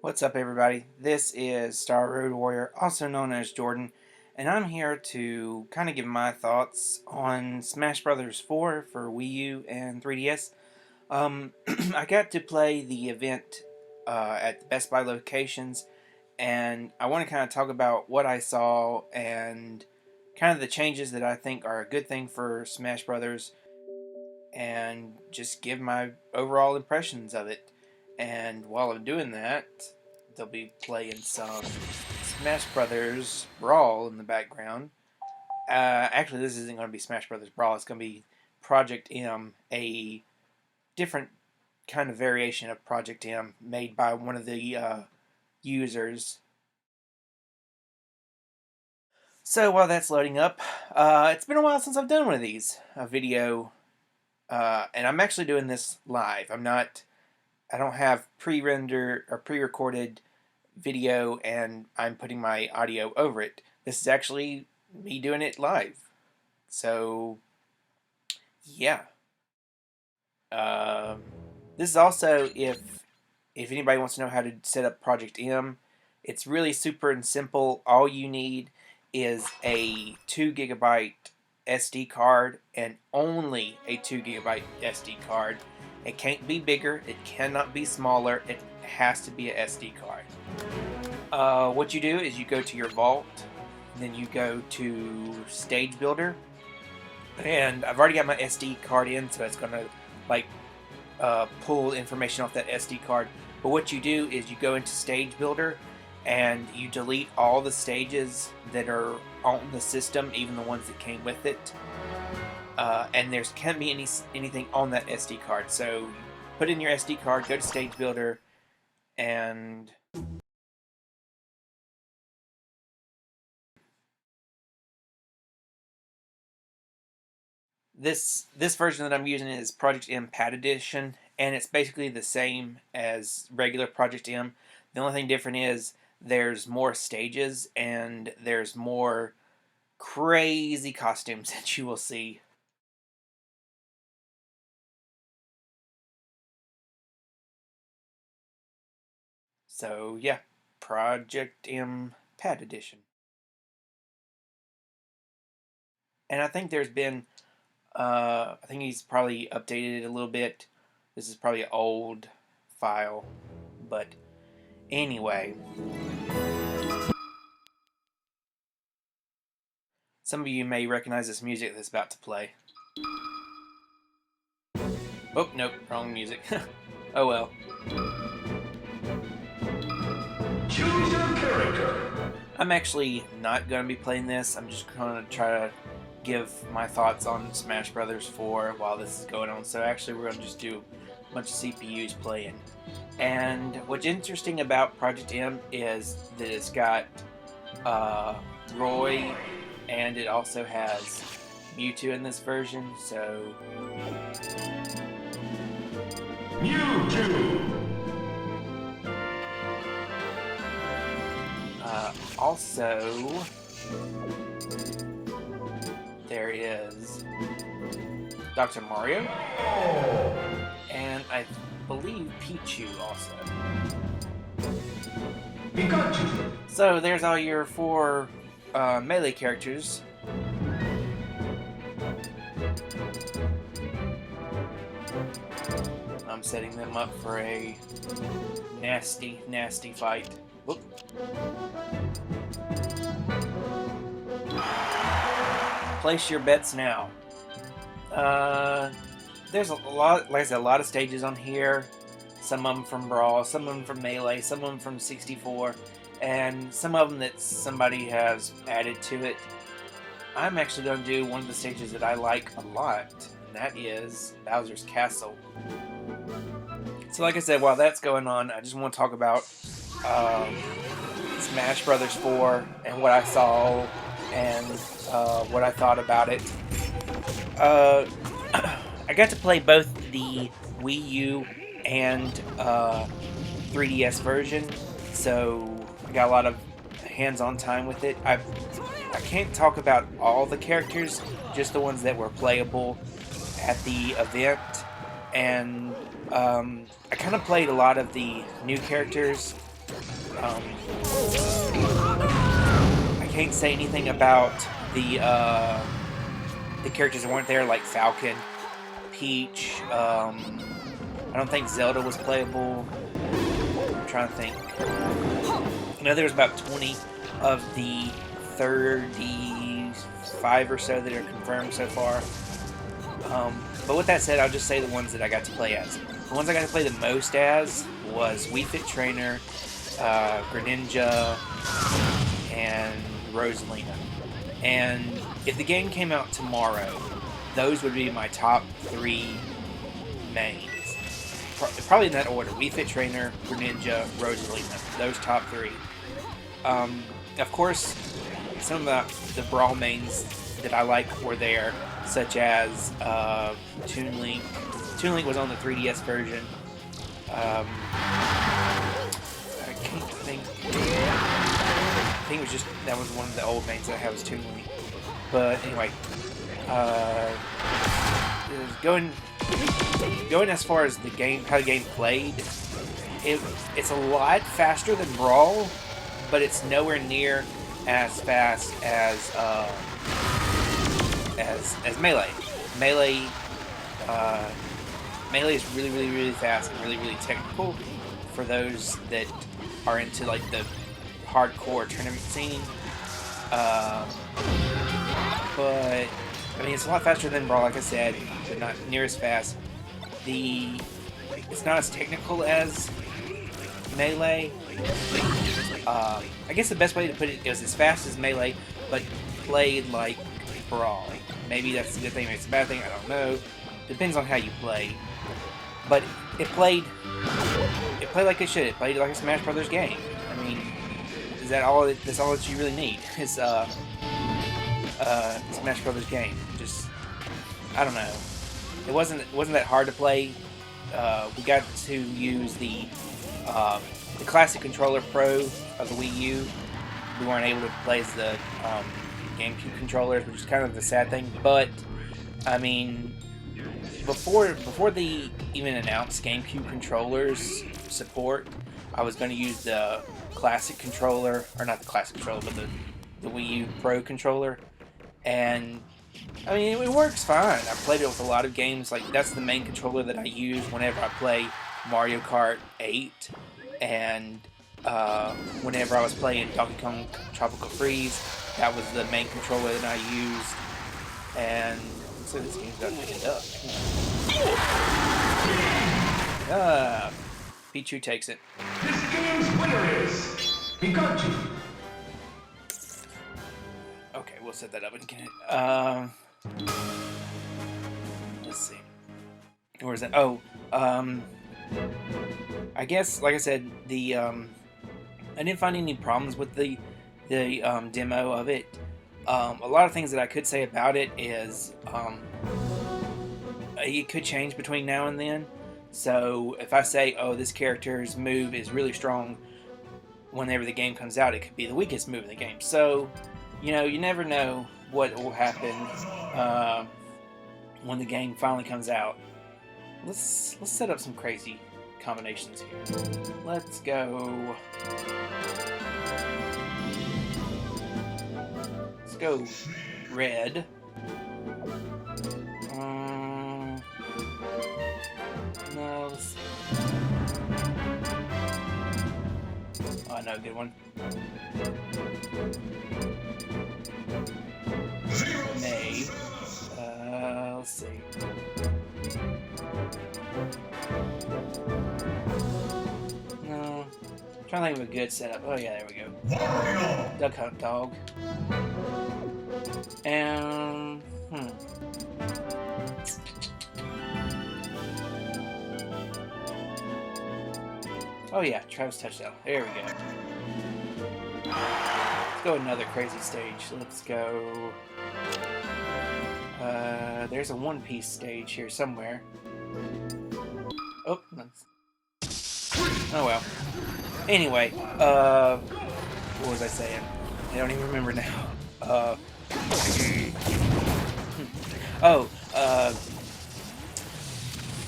What's up, everybody? This is Star Road Warrior, also known as Jordan, and I'm here to kind of give my thoughts on Smash Brothers 4 for Wii U and 3DS. I got to play the event at the Best Buy locations, and I want to kind of talk about what I saw and kind of the changes that I think are a good thing for Smash Brothers, and just give my overall impressions of it. And while I'm doing that, they'll be playing some Smash Brothers Brawl in the background. Actually, this isn't going to be Smash Brothers Brawl. It's going to be Project M, a different kind of variation of Project M made by one of the users. So while that's loading up, it's been a while since I've done one of these, a video, and I'm actually doing this live. I don't have pre-rendered or pre-recorded video and I'm putting my audio over it. This is actually me doing it live. So, yeah. This is also, if anybody wants to know how to set up Project M, it's really super and simple. All you need is a 2 GB SD card, and only a 2 GB SD card. It can't be bigger, it cannot be smaller, it has to be a SD card. What you do is you go to your vault, then you go to Stage Builder, and I've already got my SD card in, so it's going to pull information off that SD card. But what you do is you go into Stage Builder, and you delete all the stages that are on the system, even the ones that came with it. And there can't be anything on that SD card. So you put in your SD card, go to Stage Builder, and this version that I'm using is Project M Patt Edition, and it's basically the same as regular Project M. The only thing different is there's more stages and there's more crazy costumes that you will see. So yeah, Project M Patt Edition. And I think there's been, I think he's probably updated it a little bit. This is probably an old file, but anyway. Some of you may recognize this music that's about to play. Oh, nope, wrong music. Oh well. Choose your character. I'm actually not going to be playing this. I'm just going to try to give my thoughts on Smash Brothers 4 while this is going on. So actually we're going to just do a bunch of CPUs playing. And what's interesting about Project M is that it's got Roy, and it also has Mewtwo in this version, so... Mewtwo! Also, there is Dr. Mario, and I believe Pichu also. Pikachu. So there's all your 4 melee characters. I'm setting them up for a nasty, nasty fight. Whoop. Place your bets now. There's a lot, like I said, a lot of stages on here. Some of them from Brawl, some of them from Melee, some of them from 64, and some of them that somebody has added to it. I'm actually going to do one of the stages that I like a lot, and that is Bowser's Castle. So like I said, while that's going on, I just want to talk about Smash Brothers 4 and what I saw and what I thought about it. I got to play both the Wii U and 3DS version, so I got a lot of hands-on time with it. I can't talk about all the characters, just the ones that were playable at the event, and I kind of played a lot of the new characters Um, I can't say anything about the characters that weren't there, like Falcon, Peach. I don't think Zelda was playable. I'm trying to think. I know there was about 20 of the 35 or so that are confirmed so far. But with that said, I'll just say the ones that I got to play as. The ones I got to play the most as was Wii Fit Trainer, Greninja, and Rosalina. And if the game came out tomorrow, those would be my top 3 mains. Probably in that order. Wii Fit Trainer, Greninja, Rosalina. Those top 3. Of course, some of the Brawl mains that I like were there, such as Toon Link. Toon Link was on the 3DS version. I can't think. I think it was just that was one of the old mains that I have was Toon Link. But anyway, going as far as the game, how the game played, it's a lot faster than Brawl, but it's nowhere near as fast as Melee. Melee is really, really, really fast and really, really technical for those that are into like the hardcore tournament scene. But I mean, it's a lot faster than Brawl, like I said, but not near as fast. It's not as technical as Melee. I guess the best way to put it is as fast as Melee, but played like Brawl. Maybe that's a good thing, maybe it's a bad thing, I don't know. Depends on how you play. But it played like it should. It played like a Smash Brothers game. I mean, is that all? That's all that you really need. Is Smash Brothers game. Just, I don't know. It wasn't that hard to play. We got to use the classic controller Pro of the Wii U. We weren't able to play as the GameCube controllers, which is kind of a sad thing. But I mean, before they even announced GameCube controllers support, I was going to use the classic controller, or not the classic controller, but the Wii U Pro controller. And I mean, it works fine. I've played it with a lot of games. Like, that's the main controller that I use whenever I play Mario Kart 8, and whenever I was playing Donkey Kong Tropical Freeze, that was the main controller that I used. And so this game's got to pick it up. Pichu takes it. This game's winner is Pikachu. Okay, we'll set that up again. Let's see. Where is that? Oh, I guess, like I said, I didn't find any problems with the demo of it. A lot of things that I could say about it is it could change between now and then. So if I say, oh, this character's move is really strong, whenever the game comes out, it could be the weakest move in the game. So, you know, you never know what will happen when the game finally comes out. Let's set up some crazy combinations here. Let's go. Let's go red. No. Oh, no, good one. May. Let's see. No. I'm trying to think of a good setup. Oh, yeah, there we go. Duck Hunt Dog. And. Oh, yeah, Travis Touchdown. There we go. Let's go another crazy stage. Let's go. There's a one-piece stage here somewhere. Oh, oh well. Anyway, what was I saying? I don't even remember now.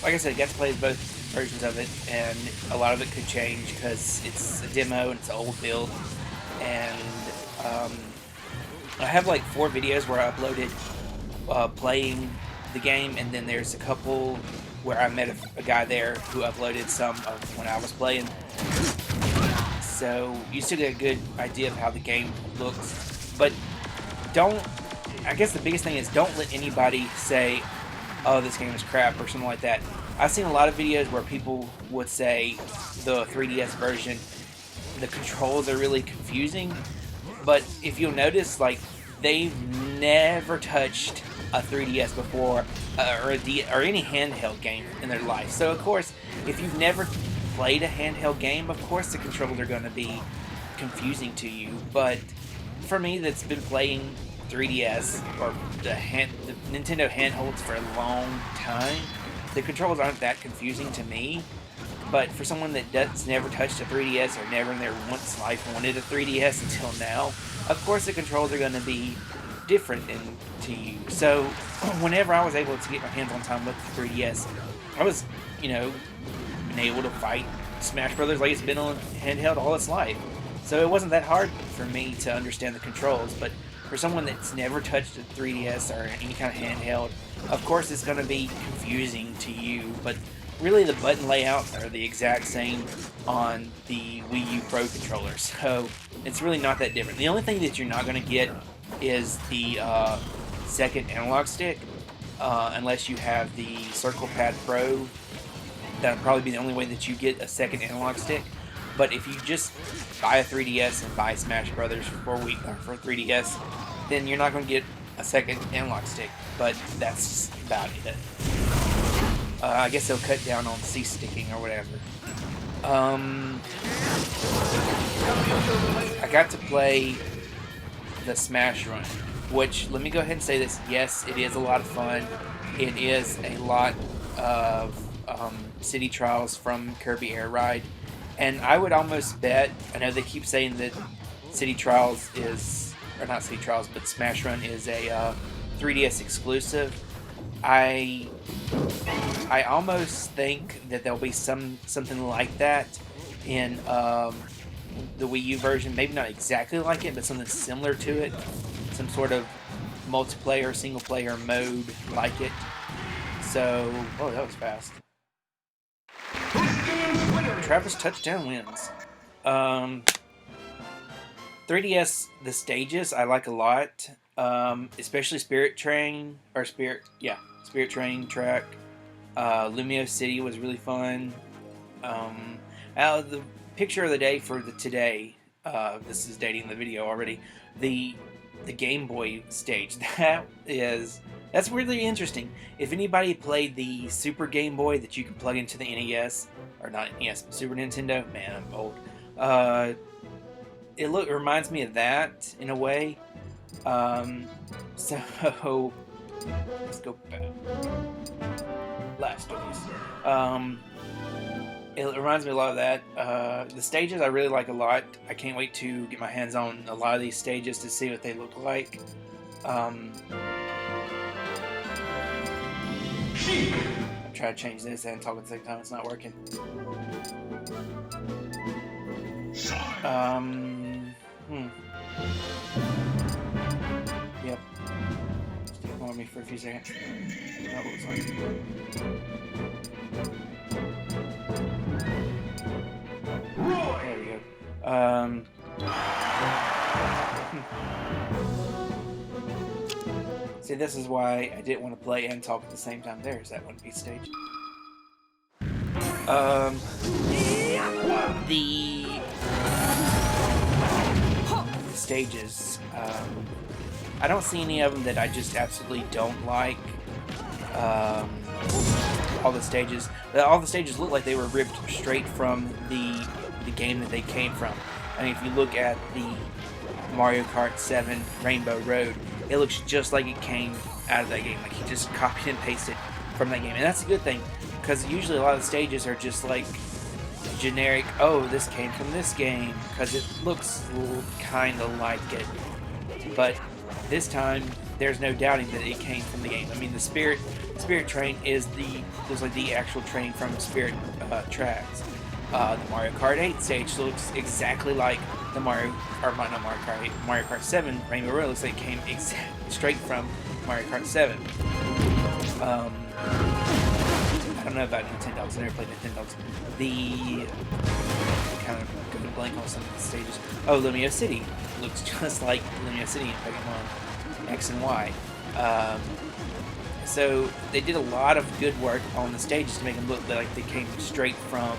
Like I said, got to play both versions of it, and a lot of it could change because it's a demo and it's an old build. And I have like 4 videos where I uploaded playing the game, and then there's a couple where I met a guy there who uploaded some of when I was playing. So you still get a good idea of how the game looks, but I guess the biggest thing is don't let anybody say, oh, this game is crap or something like that. I've seen a lot of videos where people would say the 3DS version, the controls are really confusing, but if you'll notice, like, they've never touched a 3DS before, or any handheld game in their life. So of course, if you've never played a handheld game, of course the controls are going to be confusing to you. But for me, that's been playing 3DS or the Nintendo handhelds for a long time, the controls aren't that confusing to me. But for someone that's never touched a 3DS or never in their once life wanted a 3DS until now, of course the controls are going to be different to you. So whenever I was able to get my hands on time with the 3DS, I was, been able to fight Smash Brothers like it's been on handheld all its life. So it wasn't that hard for me to understand the controls, but for someone that's never touched a 3DS or any kind of handheld, of course it's going to be confusing to you, but really the button layouts are the exact same on the Wii U Pro controller, so it's really not that different. The only thing that you're not going to get is the second analog stick, unless you have the Circle Pad Pro. That'll probably be the only way that you get a second analog stick. But if you just buy a 3DS and buy Smash Brothers for 3DS, then you're not going to get a second analog stick. But that's about it. I guess they'll cut down on C-sticking or whatever. I got to play the Smash Run, which, let me go ahead and say this, yes, it is a lot of fun. It is a lot of city trials from Kirby Air Ride, and I would almost bet, I know they keep saying that City Trials is, or not City Trials, but Smash Run is a 3DS exclusive. I almost think that there'll be something like that in the Wii U version. Maybe not exactly like it, but something similar to it. Some sort of multiplayer, single-player mode like it. So, oh, that was fast. Travis touchdown wins. 3DS, the stages I like a lot. Especially Spirit Train track. Lumio City was really fun. The picture of the day for today, this is dating the video already, the Game Boy stage, that's really interesting. If anybody played the Super Game Boy that you can plug into the NES, or not NES, but Super Nintendo, man, I'm old. It reminds me of that in a way. So let's go back. Last choice. It reminds me a lot of that. The stages I really like a lot. I can't wait to get my hands on a lot of these stages to see what they look like. I'm trying to change this and talk at the same time. It's not working. Yep. Just ignore me for a few seconds. That looks like. There we go. See, this is why I didn't want to play and talk at the same time. There's that one piece stage. The stages. I don't see any of them that I just absolutely don't like. All the stages look like they were ripped straight from the game that they came from. I mean, if you look at the Mario Kart 7 Rainbow Road, it looks just like it came out of that game. Like he just copied and pasted from that game, and that's a good thing, because usually a lot of the stages are just like generic. Oh, this came from this game, because it looks kind of like it. But this time, there's no doubting that it came from the game. I mean, the spirit Spirit Train is looks like the actual train from Spirit Tracks. The Mario Kart 8 stage looks exactly like the Mario Kart 8, Mario Kart 7 Rainbow Road. Looks like it came straight from Mario Kart 7. I don't know about Nintendogs. I never played Nintendogs. The kind of going to blank on some of the stages. Oh, Lumio City looks just like Lumio City in Pokemon X and Y. So they did a lot of good work on the stages to make them look like they came straight from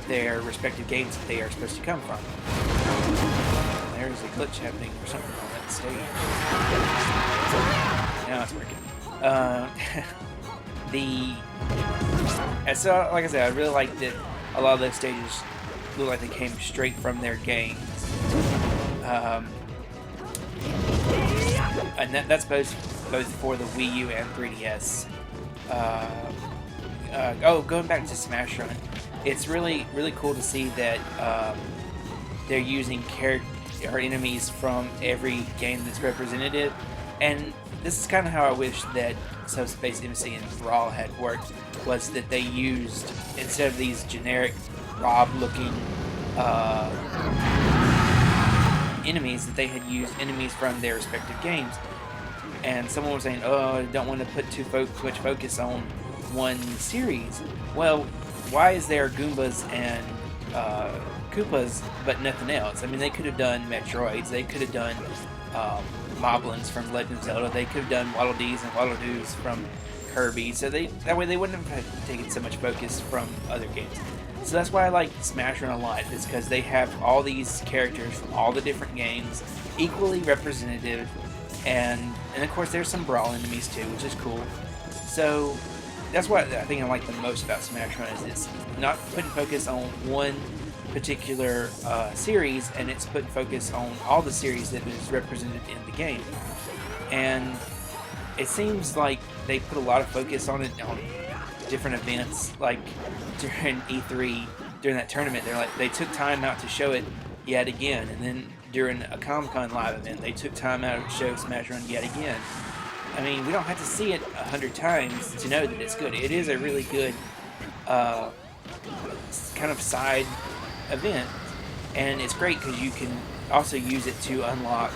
their respective games that they are supposed to come from. There's a glitch happening or something on that stage. Now it's working. So like I said, I really like that a lot of those stages look like they came straight from their games. And that's both for the Wii U and 3DS. Going back to Smash Run, it's really cool to see that they're using enemies from every game that's represented, and this is kind of how I wish that Subspace Embassy and Brawl had worked, was that they used, instead of these generic Rob-looking enemies, that they had used enemies from their respective games. And someone was saying, oh, I don't want to put too much focus on one series. Well, why is there Goombas and Koopas but nothing else? I mean, they could have done Metroids, they could have done Moblins from Legend of Zelda, they could have done Waddle Dees and Waddle Doos from Kirby, so that way they wouldn't have taken so much focus from other games. So that's why I like Smash Run a lot, is because they have all these characters from all the different games, equally representative, and of course there's some Brawl enemies too, which is cool. So that's what I think I like the most about Smash Run, is it's not putting focus on one particular series, and it's putting focus on all the series that is represented in the game. And it seems like they put a lot of focus on it on different events, like during E3, during that tournament, they took time out to show it yet again, and then during a Comic-Con live event, they took time out to show Smash Run yet again. I mean, we don't have to see it 100 times to know that it's good. It is a really good kind of side event, and it's great because you can also use it to unlock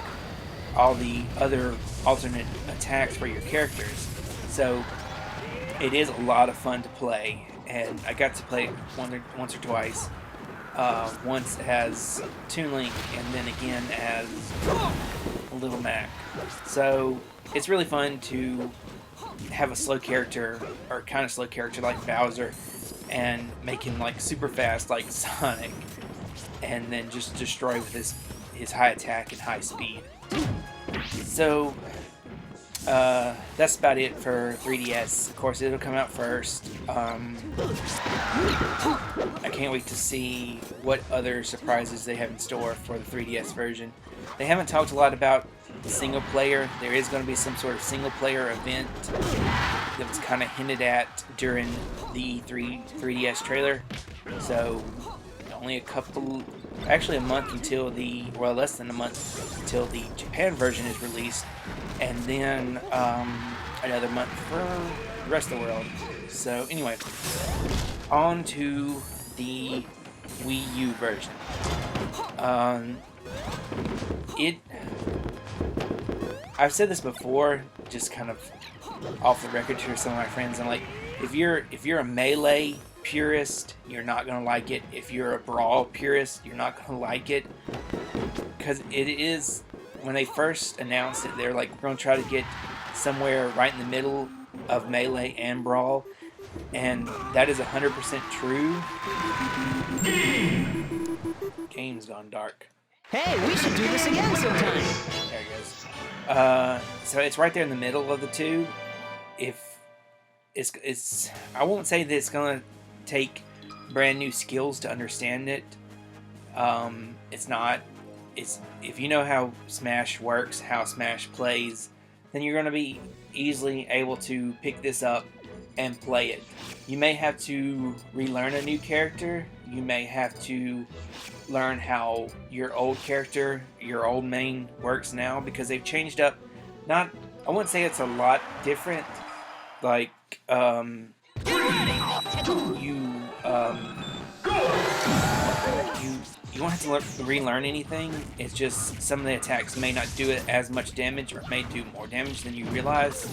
all the other alternate attacks for your characters. So it is a lot of fun to play, and I got to play it once or twice. Once as Toon Link, and then again as Little Mac. So it's really fun to have a slow character, or kind of slow character like Bowser, and make him like super fast like Sonic, and then just destroy with his high attack and high speed. So that's about it for 3DS. Of course, it'll come out first. I can't wait to see what other surprises they have in store for the 3DS version. They haven't talked a lot about single player. There is going to be some sort of single player event that was kind of hinted at during the 3DS trailer. So only actually a month until less than a month until the Japan version is released, and then another month for the rest of the world. So anyway, on to the Wii U version. I've said this before, just kind of off the record to some of my friends. I'm like, if you're a Melee purist, you're not gonna like it. If you're a Brawl purist, you're not gonna like it, because it is, when they first announced it, they're like, we're gonna try to get somewhere right in the middle of Melee and Brawl, and that is 100% true. Game's gone dark. Hey, we should do this again sometime. There it goes. So it's right there in the middle of the two. If it's I won't say that it's gonna take brand new skills to understand it. It's not. It's, if you know how Smash works, how Smash plays, then you're gonna be easily able to pick this up and play it. You may have to relearn a new character. You may have to learn how your old character, your old main works now, because they've changed up. I wouldn't say it's a lot different. Like, like you you won't have to relearn anything. It's just some of the attacks may not do it as much damage, or may do more damage than you realize.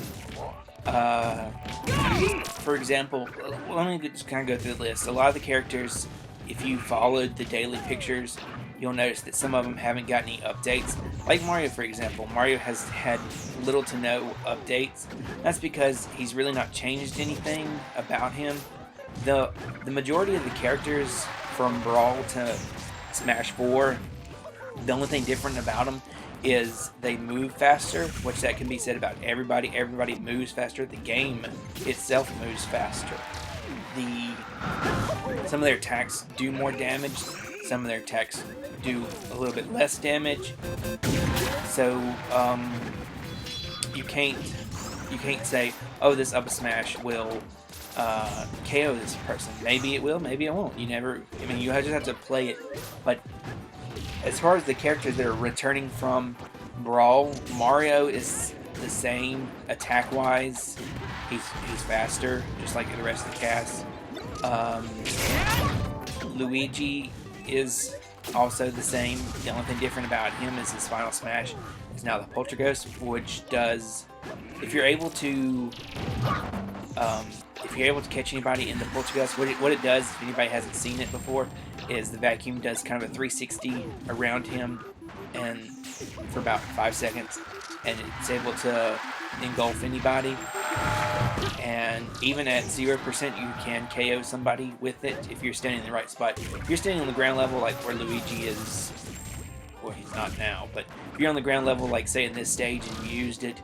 For example, let me just kind of go through the list. A lot of the characters, if you followed the daily pictures, you'll notice that some of them haven't got any updates. Like Mario, for example. Mario has had little to no updates. That's because he's really not changed anything about him. The majority of the characters from Brawl to Smash 4, the only thing different about them is they move faster, which that can be said about everybody. Everybody moves faster. The game itself moves faster. Some of their attacks do more damage. Some of their attacks do a little bit less damage. So you can't say, oh, this up smash will KO this person. Maybe it will, maybe it won't. You just have to play it. But as far as the characters that are returning from Brawl, Mario is the same attack-wise. He's faster, just like the rest of the cast. Luigi is also the same. The only thing different about him is his final smash is now the Poltergeist, which does, if you're able to catch anybody in the Poltergeist, what it does, if anybody hasn't seen it before, is the vacuum does kind of a 360 around him and for about 5 seconds, and it's able to engulf anybody. And even at 0%, you can KO somebody with it if you're standing in the right spot. If you're standing on the ground level, like where Luigi is, well, he's not now, but if you're on the ground level, like say in this stage, and you used it,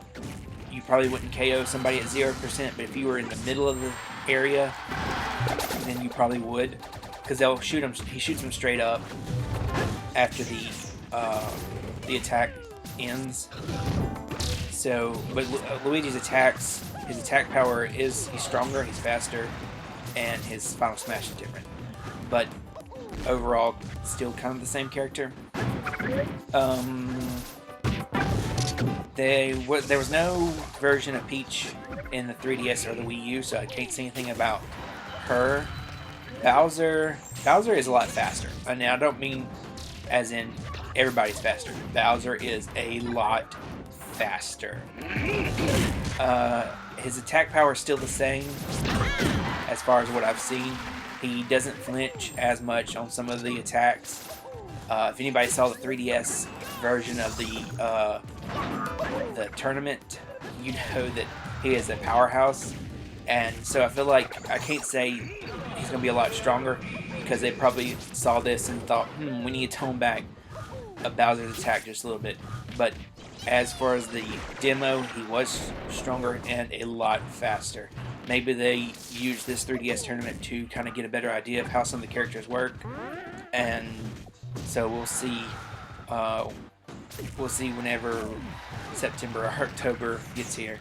you probably wouldn't KO somebody at 0%, but if you were in the middle of the area, then you probably would, because they'll shoot him. He shoots them straight up after the attack ends. So, but Luigi's attacks, his attack power he's stronger, he's faster, and his final smash is different. But overall, still kind of the same character. There was no version of Peach in the 3DS or the Wii U, so I can't say anything about her. Bowser is a lot faster. Now, I don't mean as in everybody's faster. Bowser is a lot faster. His attack power is still the same as far as what I've seen. He doesn't flinch as much on some of the attacks. If anybody saw the 3DS version of the tournament, you know that he is a powerhouse. And so I feel like I can't say he's going to be a lot stronger, because they probably saw this and thought, we need to tone back Bowser's attack just a little bit. But as far as the demo, he was stronger and a lot faster. Maybe they used this 3DS tournament to kind of get a better idea of how some of the characters work. And so we'll see. We'll see whenever September or October gets here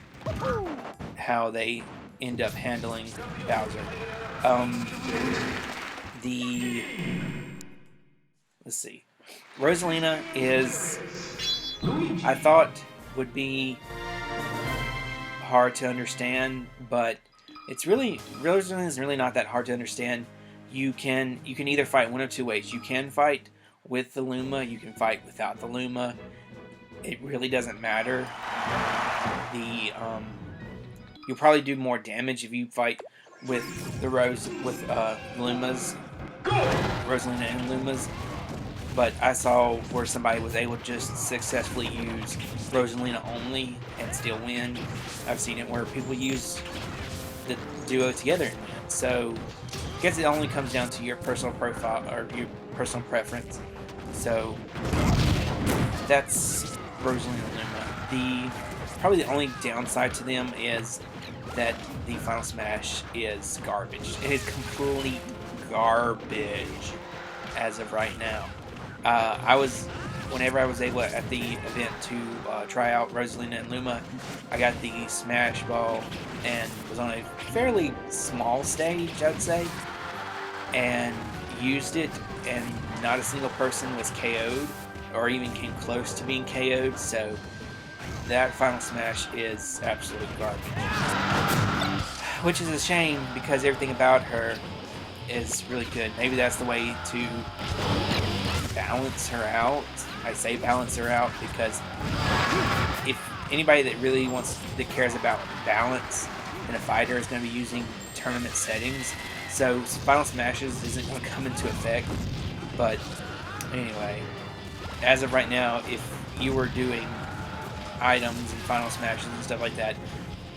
how they end up handling Bowser. Let's see. Rosalina is, I thought, would be hard to understand, but Rosalina is really not that hard to understand. You can either fight one of two ways. You can fight with the Luma, you can fight without the Luma. It really doesn't matter. You'll probably do more damage if you fight with the Lumas, Rosalina and Lumas. But I saw where somebody was able to just successfully use Rosalina only and still win. I've seen it where people use the duo together and win. So I guess it only comes down to your personal profile or your personal preference. So that's Rosalina and Luma. Probably the only downside to them is that the Final Smash is garbage. It is complete garbage as of right now. Whenever I was able at the event to try out Rosalina and Luma, I got the Smash Ball and was on a fairly small stage, I'd say, and used it, and not a single person was KO'd or even came close to being KO'd, so that Final Smash is absolute garbage. which is a shame because everything about her is really good. Maybe that's the way to balance her out. I say balance her out because if anybody that cares about balance in a fighter is going to be using tournament settings, so Final Smashes isn't going to come into effect. But anyway, as of right now, if you were doing items and Final Smashes and stuff like that,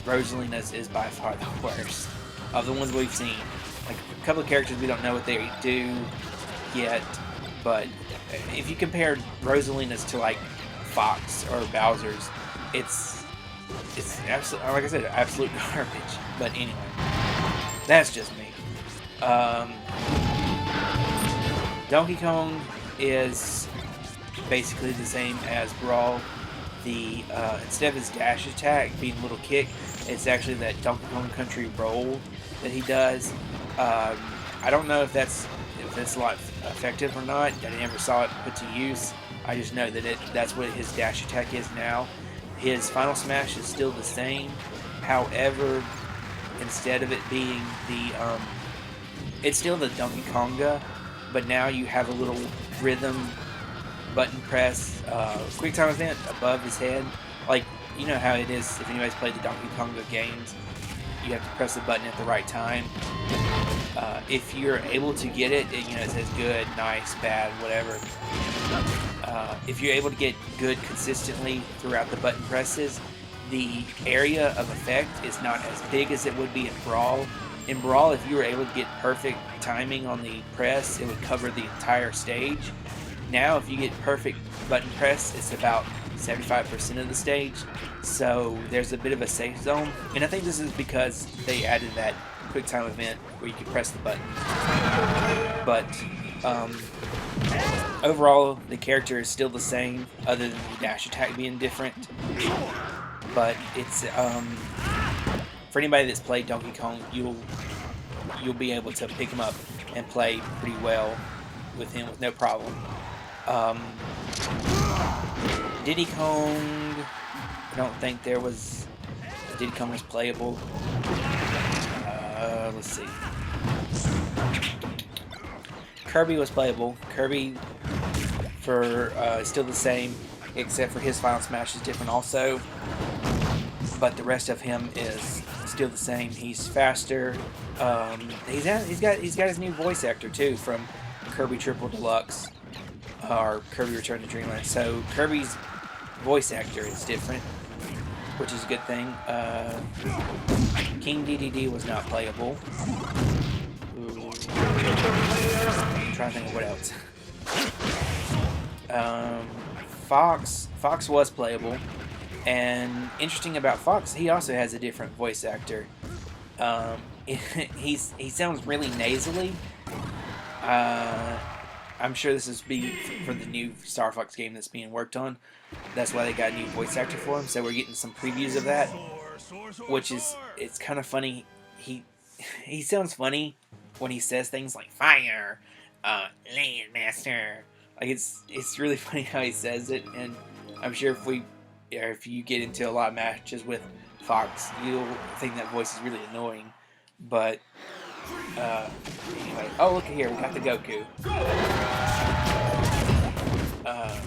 Rosalina's is by far the worst of the ones we've seen. Like a couple of characters we don't know what they do yet, but if you compare Rosalina's to like Fox or Bowser's, it's absolute, like I said, absolute garbage. But anyway, that's just me. Donkey Kong is basically the same as Brawl. The instead of his dash attack being a little kick, it's actually that Donkey Kong Country roll that he does. I don't know if that's a lot effective or not. I never saw it put to use. I just know that that's what his dash attack is now. His Final Smash is still the same. However, instead of it being it's still the Donkey Konga, but now you have a little rhythm button press, quick time event above his head. Like, you know how it is if anybody's played the Donkey Konga games, you have to press the button at the right time. If you're able to get it, it says good, nice, bad, whatever. If you're able to get good consistently throughout the button presses, the area of effect is not as big as it would be in Brawl. In Brawl, if you were able to get perfect timing on the press, it would cover the entire stage. Now, if you get perfect button press, it's about 75% of the stage. So there's a bit of a safe zone. And I think this is because they added that quick time event where you can press the button. But overall, the character is still the same, other than the dash attack being different. But it's for anybody that's played Donkey Kong, you'll be able to pick him up and play pretty well with him with no problem. Diddy Kong, I don't think there was. Diddy Kong was playable. Let's see. Kirby was playable. Kirby still the same, except for his Final Smash is different also. But the rest of him is still the same. He's faster. He's got his new voice actor too from Kirby Triple Deluxe or Kirby Return to Dreamland. So Kirby's voice actor is different, which is a good thing. King DDD was not playable. Ooh. I'm trying to think of what else. Fox was playable, and interesting about Fox, he also has a different voice actor. He sounds really nasally. I'm sure this is for the new Star Fox game that's being worked on. That's why they got a new voice actor for him. So we're getting some previews of that, which is it's kind of funny. He sounds funny when he says things like fire, landmaster. Like it's really funny how he says it, and I'm sure if you get into a lot of matches with Fox, you'll think that voice is really annoying. But anyway, oh look at here, we got the Goku.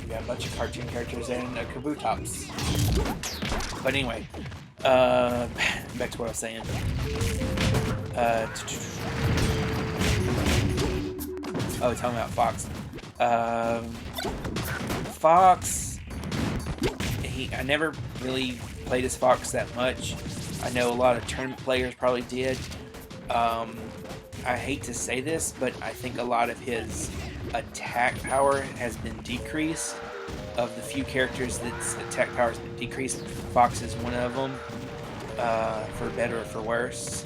We got a bunch of cartoon characters and Kabutops. But anyway, back to what I was saying. Talking about Fox. Fox. I never really played as Fox that much. I know a lot of tournament players probably did. I hate to say this, but I think a lot of his attack power has been decreased. Of the few characters that's attack power has been decreased, Fox is one of them, for better or for worse.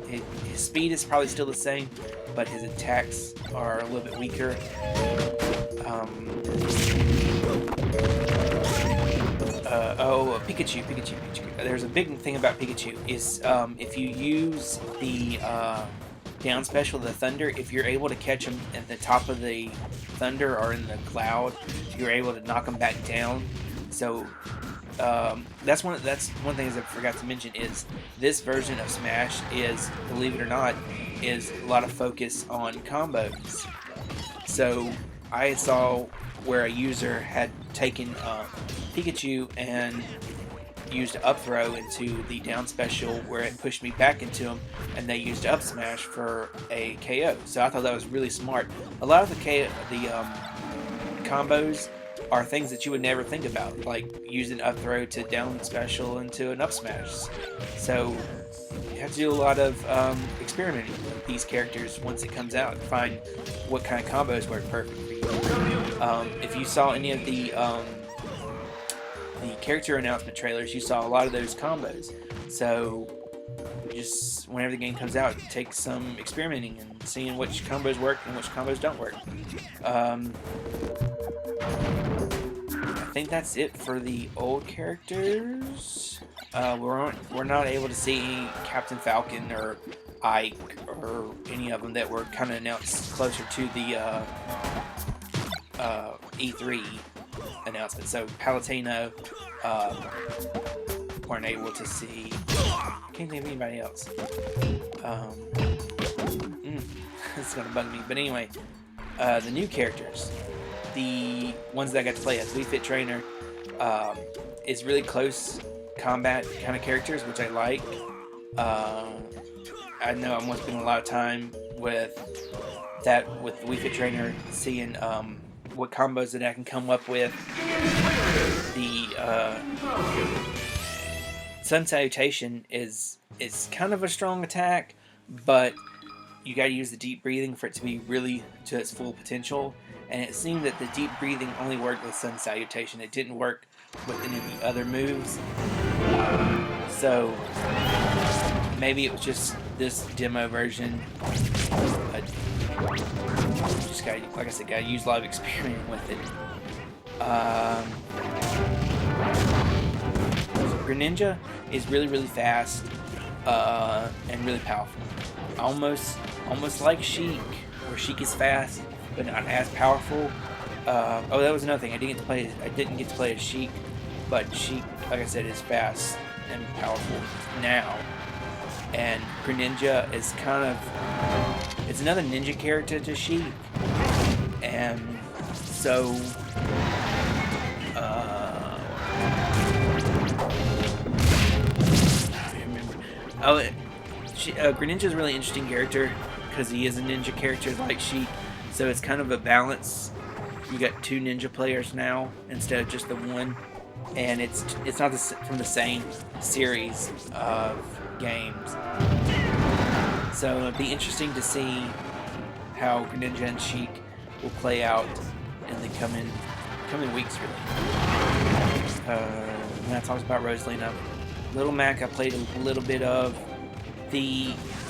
His speed is probably still the same, but his attacks are a little bit weaker. Pikachu. There's a big thing about Pikachu is if you use the down special, the Thunder, if you're able to catch him at the top of the Thunder or in the cloud, you're able to knock him back down. So That's one thing I forgot to mention is this version of Smash is, believe it or not, is a lot of focus on combos. So I saw where a user had taken Pikachu and used up throw into the down special where it pushed me back into him, and they used up smash for a KO. So I thought that was really smart. A lot of the combos are things that you would never think about, like using up throw to down special into an up smash. So you have to do a lot of experimenting with these characters once it comes out and find what kind of combos work perfect for you. If you saw any of the character announcement trailers, you saw a lot of those combos. So just whenever the game comes out, take some experimenting and seeing which combos work and which combos don't work. I think that's it for the old characters. We're not able to see Captain Falcon or Ike or any of them that were kind of announced closer to the E3 announcement. So Palatino, weren't able to see. Can't think of anybody else. It's gonna bug me. But anyway, the new characters, the ones that I got to play as Wii Fit Trainer, is really close combat kind of characters, which I like. I know I'm spending a lot of time with the Wii Fit Trainer, seeing what combos that I can come up with. The Sun Salutation is kind of a strong attack, but you got to use the deep breathing for it to be really to its full potential. And it seemed that the deep breathing only worked with Sun Salutation. It didn't work with any of the other moves. So maybe it was just this demo version. Just got, like I said, got to use a lot of experience with it. Greninja is really fast and really powerful. Almost like Sheik, where Sheik is fast but not as powerful. Oh, that was another thing. I didn't get to play as Sheik, but Sheik, like I said, is fast and powerful now. And Greninja is it's another ninja character to Sheik, and so Greninja is a really interesting character because he is a ninja character like Sheik, so it's kind of a balance. You got two ninja players now instead of just the one, and it's not from the same series of games. So it'll be interesting to see how Greninja and Sheik will play out in the coming weeks, really. When I talked about Rosalina, Little Mac, I played a little bit of.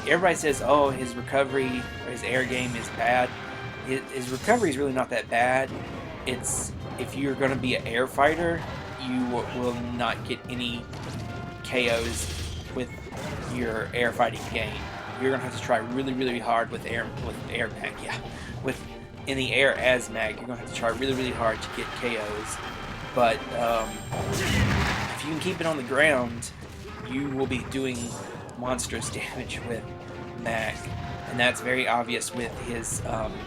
Everybody says, oh, his recovery or his air game is bad. His recovery is really not that bad. It's if you're going to be an air fighter, you will not get any KOs with your air fighting game. You're going to have to try really hard with air mag. Yeah, in the air as mag, you're going to have to try really hard to get KOs. But if you can keep it on the ground, you will be doing monstrous damage with Mac, and that's very obvious with his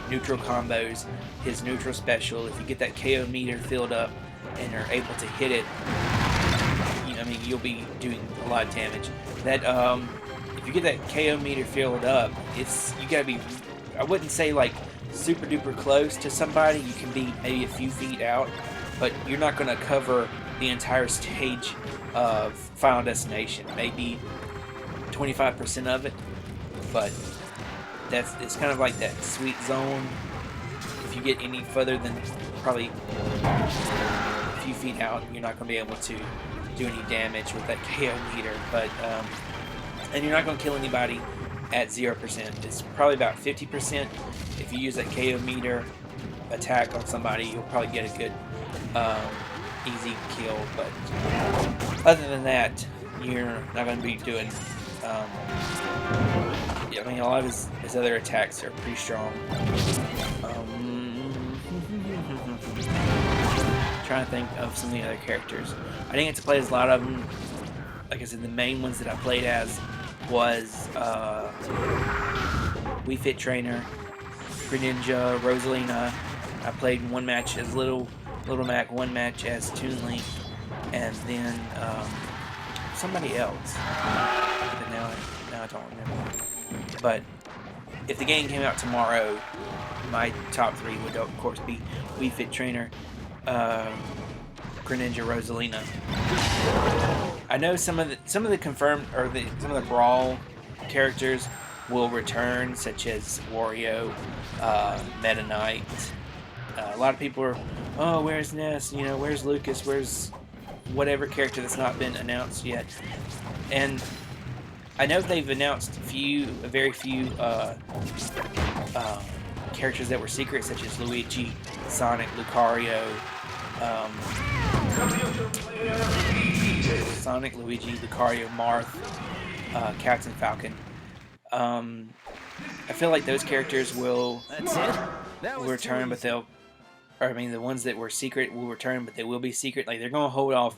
neutral combos, his neutral special. If you get that KO meter filled up and are able to hit it, you'll be doing a lot of damage. That if you get that KO meter filled up, you gotta be, I wouldn't say like super duper close to somebody. You can be maybe a few feet out, but you're not going to cover the entire stage of Final Destination. Maybe 25% of it, but it's kind of like that sweet zone. If you get any further than probably a few feet out, you're not going to be able to do any damage with that KO meter. But and you're not going to kill anybody at 0%. It's probably about 50%. If you use that KO meter attack on somebody, you'll probably get a good easy kill. But other than that, you're not going to be doing. A lot of his other attacks are pretty strong. trying to think of some of the other characters. I didn't get to play as a lot of them. Like I said, the main ones that I played as was Wii Fit Trainer, Greninja, Rosalina. I played one match as Little Mac, one match as Toon Link, and then somebody else. But now I don't remember. But if the game came out tomorrow, my top 3 would of course be Wii Fit Trainer, Greninja, Rosalina. I know some of the confirmed, or some of the Brawl characters will return, such as Wario, Meta Knight. A lot of people are, oh, where's Ness? You know, where's Lucas? Where's whatever character that's not been announced yet? And I know they've announced very few characters that were secret, such as Luigi, Sonic, Lucario, Marth, Captain Falcon. I feel like those characters will return, but the ones that were secret will return, but they will be secret. Like, they're going to hold off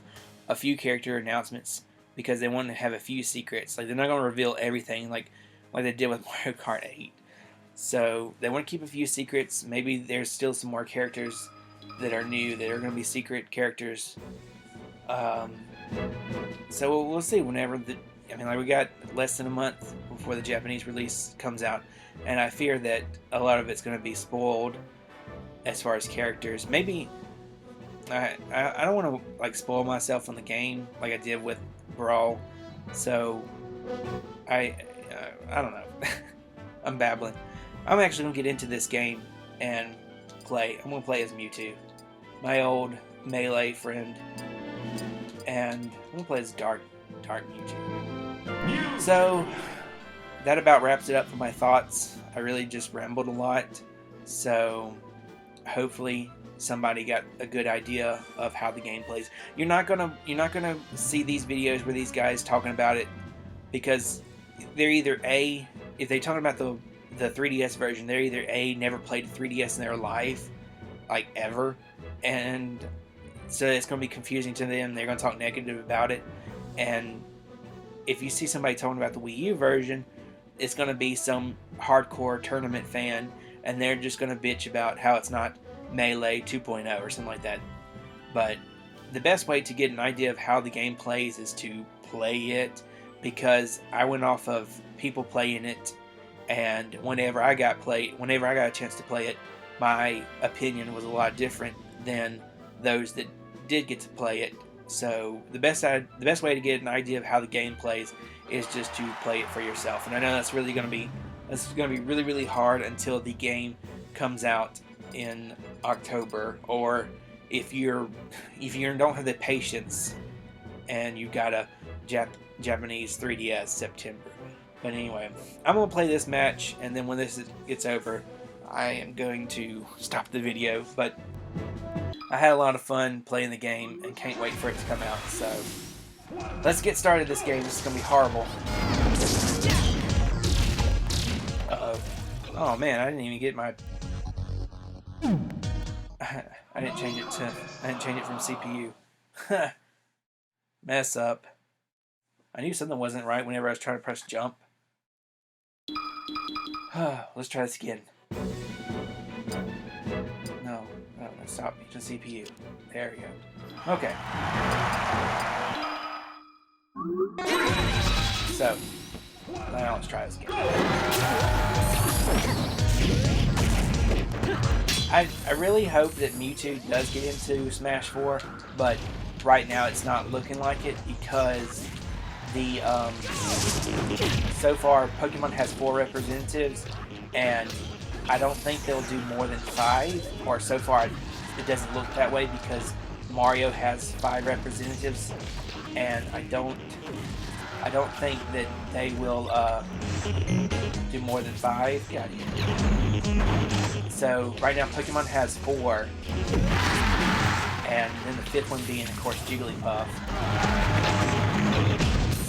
a few character announcements because they want to have a few secrets. Like, they're not going to reveal everything like they did with Mario Kart 8. So they want to keep a few secrets. Maybe there's still some more characters that are new that are going to be secret characters. So we'll see whenever we got less than a month before the Japanese release comes out, and I fear that a lot of it's going to be spoiled as far as characters. Maybe I don't want to like spoil myself on the game like I did with Brawl, so I don't know. I'm babbling. I'm actually going to get into this game and play. I'm going to play as Mewtwo, my old Melee friend, and I'm going to play as Dark Mewtwo. So that about wraps it up for my thoughts. I really just rambled a lot, so hopefully somebody got a good idea of how the game plays. You're not gonna see these videos where these guys talking about it, because they're either if they're talking about the 3DS version, they're either never played 3DS in their life, like ever, and so it's going to be confusing to them. They're going to talk negative about it, and if you see somebody talking about the Wii U version, it's going to be some hardcore tournament fan, and they're just going to bitch about how it's not Melee 2.0 or something like that. But the best way to get an idea of how the game plays is to play it, because I went off of people playing it, and whenever I got a chance to play it, my opinion was a lot different than those that did get to play it. So the best way to get an idea of how the game plays is just to play it for yourself. And I know that's going to be really, really hard until the game comes out in October, or if you don't have the patience and you've got a Japanese 3DS September. But anyway, I'm going to play this match, and then when this gets over, I am going to stop the video. But I had a lot of fun playing the game and can't wait for it to come out. So let's get started this game. This is going to be horrible. Uh-oh. Oh man, I didn't even get my... I didn't change it from CPU. Mess up. I knew something wasn't right whenever I was trying to press jump. Let's try this again. No, stop. Just CPU. There we go. Okay. So, now let's try this again. I really hope that Mewtwo does get into Smash 4, but right now it's not looking like it, because so far Pokemon has 4 representatives, and I don't think they'll do more than 5, or so far it doesn't look that way, because Mario has 5 representatives, and I don't think that they will do more than 5. Yeah. So right now Pokemon has 4, and then the 5th one being, of course, Jigglypuff.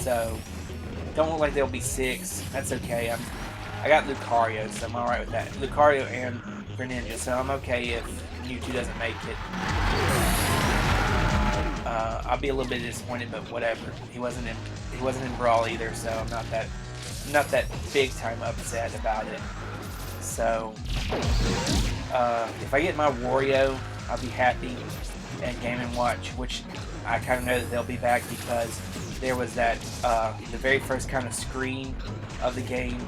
So don't look like there'll be 6. That's okay. I got Lucario, so I'm alright with that. Lucario and Greninja, so I'm okay if Mewtwo doesn't make it. I'll be a little bit disappointed, but whatever. He wasn't in Brawl either, so I'm not that big time upset about it. So if I get my Wario, I'll be happy. And Game & Watch, which I kind of know that they'll be back because there was that the very first kind of screen of the game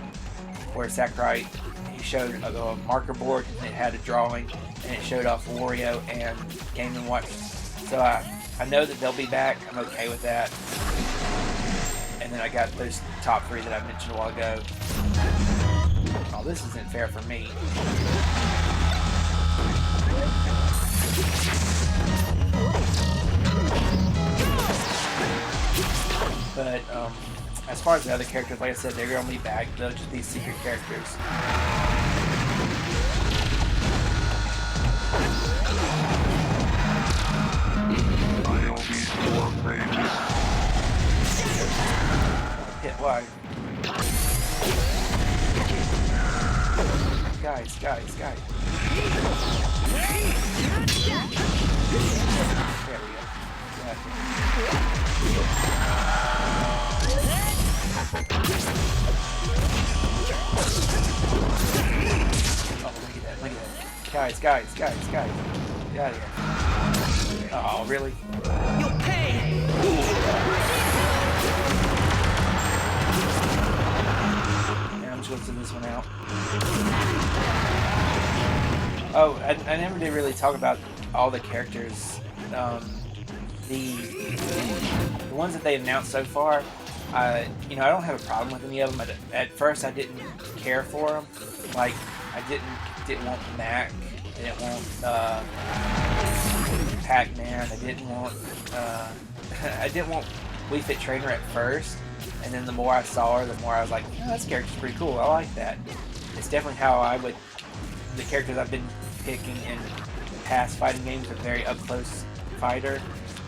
where Sakurai, he showed a marker board and it had a drawing and it showed off Wario and Game & Watch. So I know that they'll be back. I'm okay with that. And then I got those top 3 that I mentioned a while ago. Oh, this isn't fair for me. But as far as the other characters, like I said, they're going to be back. They'll just be secret characters. Hit why? Guys. There we go. Oh, look at that. Guys. Get out of here. Oh, really? You'll pay! Yeah, I'm just going to send this one out. Oh, I never did really talk about all the characters. The ones that they've announced so far, I don't have a problem with any of them. At first, I didn't care for them. Like, I didn't want Mac. I didn't want Pac-Man. I didn't want Wii Fit Trainer at first. And then the more I saw her, the more I was like, oh, this character's pretty cool. I like that. It's definitely how the characters I've been picking in past fighting games are very up-close fighter.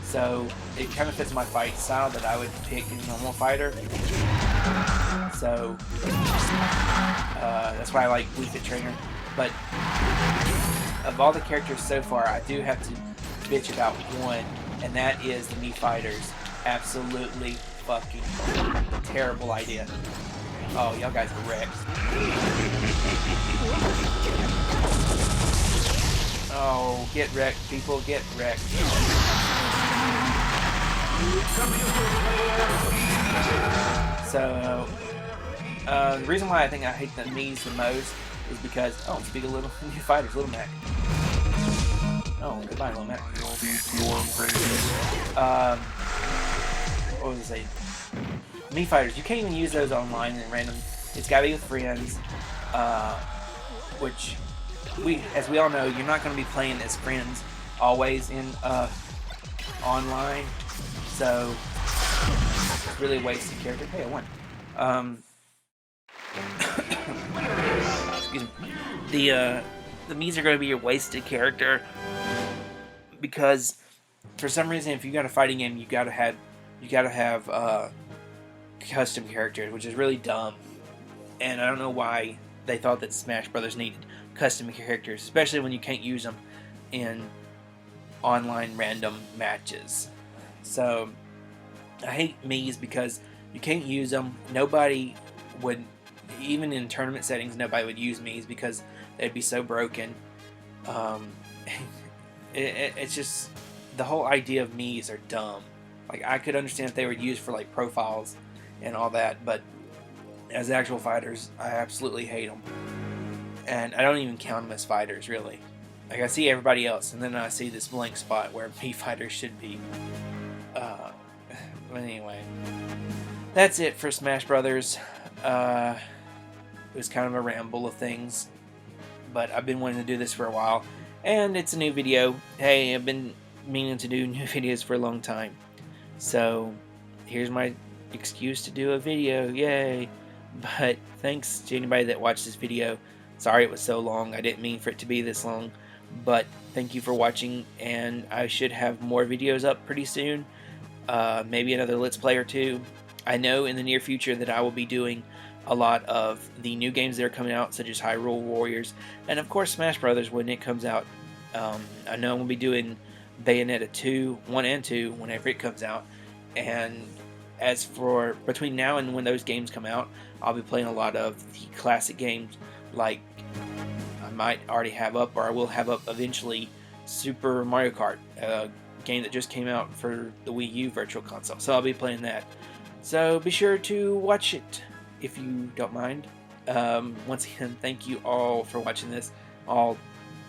So it kind of fits my fight style that I would pick a normal fighter. So that's why I like Wii Fit Trainer. But of all the characters so far, I do have to bitch about one, and that is the Mii Fighters. Absolutely fucking terrible idea. Oh, y'all guys are wrecked. Oh, get wrecked, people, get wrecked. So, the reason why I think I hate the Mii's the most is because, speak of little Mii Fighters, Little Mac. Oh, goodbye, Little Mac. What was I saying? Mii Fighters, you can't even use those online in random. It's gotta be with friends, which, as we all know, you're not gonna be playing as friends always in, online, so it's really a wasted character. Hey, I won. Excuse me. The Mii's are going to be your wasted character because for some reason, if you got a fighting game, you gotta have custom characters, which is really dumb. And I don't know why they thought that Smash Brothers needed custom characters, especially when you can't use them in online random matches. So I hate Mii's because you can't use them. Nobody would, even in tournament settings, nobody would use Mii's because they'd be so broken. It's just, the whole idea of Mii's are dumb. Like, I could understand if they were used for like profiles and all that, but as actual fighters, I absolutely hate them. And I don't even count them as fighters, really. Like, I see everybody else, and then I see this blank spot where Mii Fighters should be. But anyway, that's it for Smash Brothers. It was kind of a ramble of things, but I've been wanting to do this for a while, and it's a new video. Hey, I've been meaning to do new videos for a long time, so here's my excuse to do a video. Yay! But thanks to anybody that watched this video. Sorry it was so long. I didn't mean for it to be this long, but thank you for watching, and I should have more videos up pretty soon. Maybe another Let's Play or two. I know in the near future that I will be doing a lot of the new games that are coming out, such as Hyrule Warriors, and of course Smash Brothers when it comes out. I know I'm going to be doing Bayonetta 2, 1 and 2, whenever it comes out. And as for between now and when those games come out, I'll be playing a lot of the classic games, like I might already have up, or I will have up eventually, Super Mario Kart, a game that just came out for the Wii U Virtual Console. So I'll be playing that. So be sure to watch it if you don't mind. Once again, thank you all for watching this, all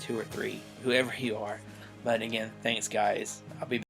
2 or 3, whoever you are. But again, thanks guys. I'll be